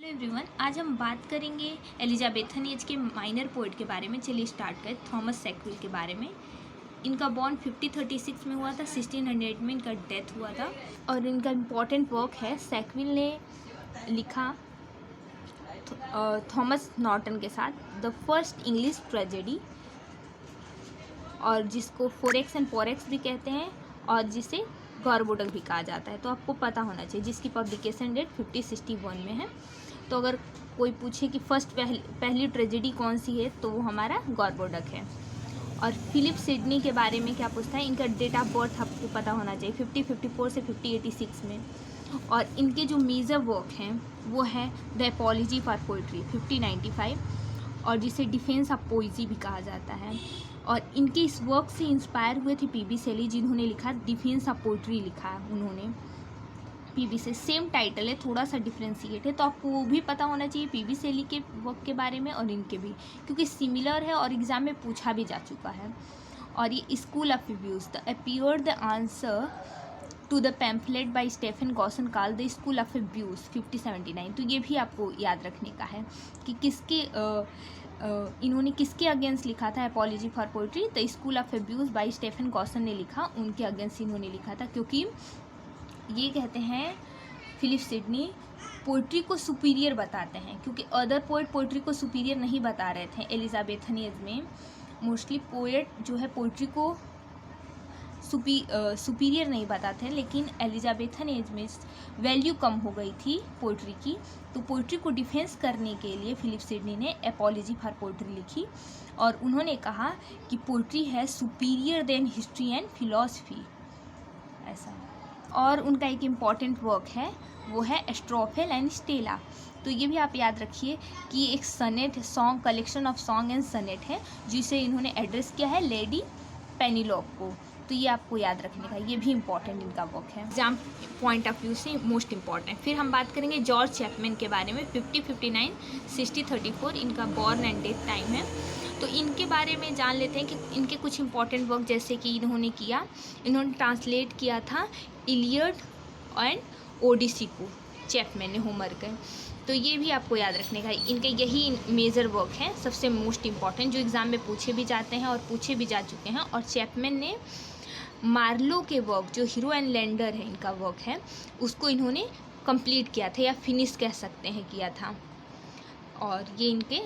Everyone, आज हम बात करेंगे एलिजाबेथन एज के माइनर पोएट के बारे में। चलिए स्टार्ट करें थॉमस सैकविल के बारे में। इनका बॉर्न 5036 में हुआ था, 1608 में इनका डेथ हुआ था। और इनका इम्पॉर्टेंट वर्क है, सैकविल ने लिखा थॉमस नॉर्टन के साथ द फर्स्ट इंग्लिश ट्रेजेडी, और जिसको फोरेक्स एंड पोरेक्स भी कहते हैं और जिसे गॉरबोडक भी कहा जाता है। तो आपको पता होना चाहिए, जिसकी पब्लिकेशन डेट 5061 में है। तो अगर कोई पूछे कि पहली ट्रेजेडी कौन सी है, तो वो हमारा गॉरबोडक है। और फिलिप सिडनी के बारे में क्या पूछता है, इनका डेट ऑफ बर्थ आपको पता होना चाहिए 5054 से 5086 में। और इनके जो मेजर वर्क हैं वो है द एपोलॉजी फॉर पोइट्री 5095, और जिसे डिफेंस ऑफ पोइजी भी कहा जाता है। और इनके इस वर्क से इंस्पायर हुए थे पीबी शेली, जिन्होंने लिखा डिफेंस ऑफ पोइट्री लिखा है उन्होंने पीबी से। सेम टाइटल है, थोड़ा सा डिफ्रेंशिएट है, तो आपको वो भी पता होना चाहिए पीबी शेली के वर्क के बारे में और इनके भी, क्योंकि सिमिलर है और एग्जाम में पूछा भी जा चुका है। और ये school of abuse the appeared the answer to the pamphlet by Stephen Gosson call the school of abuse 5079। तो ये भी आपको याद रखने का है कि किसके इन्होंने किसके अगेंस्ट लिखा था apology for poetry. The school of abuse by Stephen Gosson ने लिखा, उनके अगेंस्ट इन्होंने लिखा था, क्योंकि ये कहते हैं फिलिप सिडनी पोइट्री को सुपीरियर बताते हैं, क्योंकि अदर पोइट पोइट्री को सुपीरियर नहीं बता रहे थे एलिजाबेथन एज में। मोस्टली पोएट जो है पोइट्री को सुपीरियर नहीं बताते हैं, लेकिन एलिजाबेथन एज में वैल्यू कम हो गई थी पोइट्री की। तो पोइट्री को डिफेंस करने के लिए फिलिप सिडनी ने एपोलॉजी फॉर पोइट्री लिखी, और उन्होंने कहा कि पोइट्री है superior than history and philosophy, ऐसा। और उनका एक इम्पॉर्टेंट वर्क है, वो है एस्ट्रोफेल एंड स्टेला। तो ये भी आप याद रखिए कि एक sonnet song, collection of song and sonnet है, जिसे इन्होंने एड्रेस किया है लेडी पेनिलोप को। तो ये आपको याद रखने का, ये भी इम्पॉर्टेंट इनका वर्क है, एग्जाम पॉइंट ऑफ व्यू से मोस्ट इम्पॉर्टेंट। फिर हम बात करेंगे जॉर्ज चैपमैन के बारे में। 5059 6034 इनका बॉर्न एंड डेथ टाइम है। तो इनके बारे में जान लेते हैं कि इनके कुछ इंपॉर्टेंट वर्क जैसे कि इन्होंने ट्रांसलेट किया था इलियड एंड ओडिसी को, चैपमैन ने, होमर के। तो ये भी आपको याद रखने का, इनके यही मेजर वर्क हैं सबसे मोस्ट इम्पॉर्टेंट, जो एग्ज़ाम में पूछे भी जाते हैं और पूछे भी जा चुके हैं। और चैपमैन ने मार्लो के वर्क, जो हीरो एंड लैंडर है इनका वर्क है, उसको इन्होंने कंप्लीट किया था, या फिनिश कह सकते हैं किया था। और ये इनके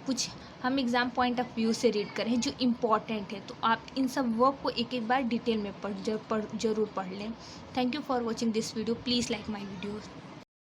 कुछ हम एग्ज़ाम पॉइंट ऑफ व्यू से रीड करें जो इम्पॉर्टेंट है। तो आप इन सब वर्क को एक एक बार डिटेल में जरूर पढ़ लें। Thank you for watching this video. Please like my videos.